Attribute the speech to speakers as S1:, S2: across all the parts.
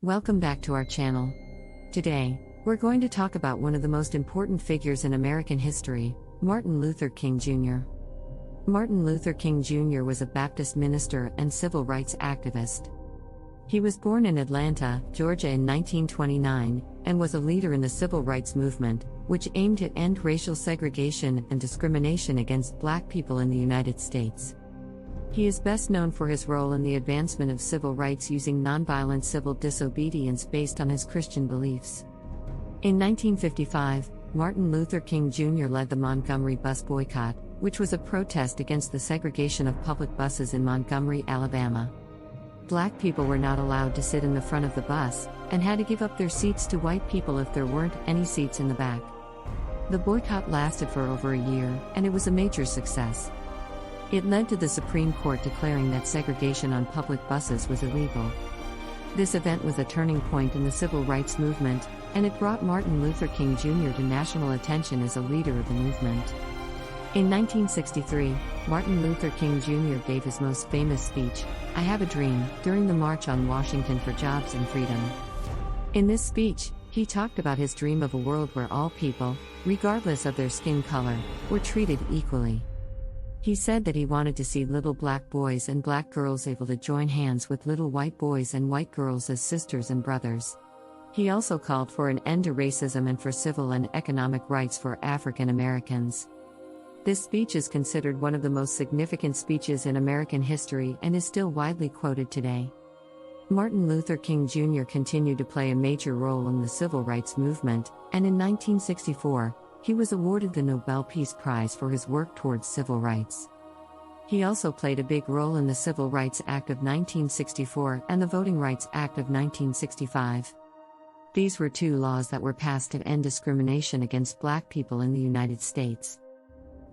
S1: Welcome back to our channel. Today, we're going to talk about one of the most important figures in American history, Martin Luther King Jr. Martin Luther King Jr. was a Baptist minister and civil rights activist. He was born in Atlanta, Georgia in 1929, and was a leader in the civil rights movement, which aimed to end racial segregation and discrimination against Black people in the United States. He is best known for his role in the advancement of civil rights using nonviolent civil disobedience based on his Christian beliefs. In 1955, Martin Luther King Jr. led the Montgomery bus boycott, which was a protest against the segregation of public buses in Montgomery, Alabama. Black people were not allowed to sit in the front of the bus, and had to give up their seats to white people if there weren't any seats in the back. The boycott lasted for over a year, and it was a major success. It led to the Supreme Court declaring that segregation on public buses was illegal. This event was a turning point in the civil rights movement, and it brought Martin Luther King Jr. to national attention as a leader of the movement. In 1963, Martin Luther King Jr. gave his most famous speech, "I Have a Dream," during the March on Washington for Jobs and Freedom. In this speech, he talked about his dream of a world where all people, regardless of their skin color, were treated equally. He said that he wanted to see little black boys and black girls able to join hands with little white boys and white girls as sisters and brothers. He also called for an end to racism and for civil and economic rights for African Americans. This speech is considered one of the most significant speeches in American history and is still widely quoted today. Martin Luther King Jr. continued to play a major role in the civil rights movement, and in 1964, he was awarded the Nobel Peace Prize for his work towards civil rights. He also played a big role in the Civil Rights Act of 1964 and the Voting Rights Act of 1965. These were two laws that were passed to end discrimination against Black people in the United States.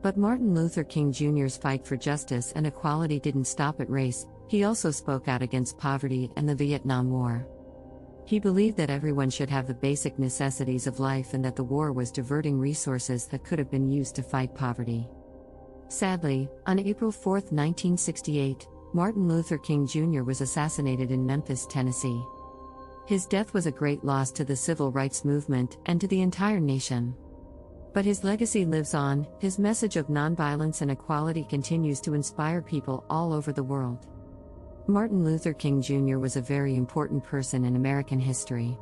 S1: But Martin Luther King Jr.'s fight for justice and equality didn't stop at race. He also spoke out against poverty and the Vietnam War. He believed that everyone should have the basic necessities of life and that the war was diverting resources that could have been used to fight poverty. Sadly, on April 4, 1968, Martin Luther King Jr. was assassinated in Memphis, Tennessee. His death was a great loss to the civil rights movement and to the entire nation. But his legacy lives on. His message of nonviolence and equality continues to inspire people all over the world. Martin Luther King Jr. was a very important person in American history.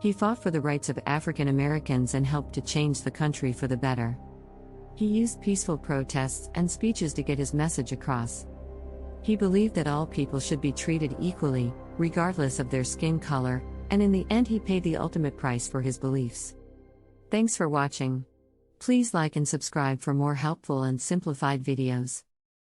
S1: He fought for the rights of African Americans and helped to change the country for the better. He used peaceful protests and speeches to get his message across. He believed that all people should be treated equally, regardless of their skin color, and in the end he paid the ultimate price for his beliefs. Thanks for watching. Please like and subscribe for more helpful and simplified videos.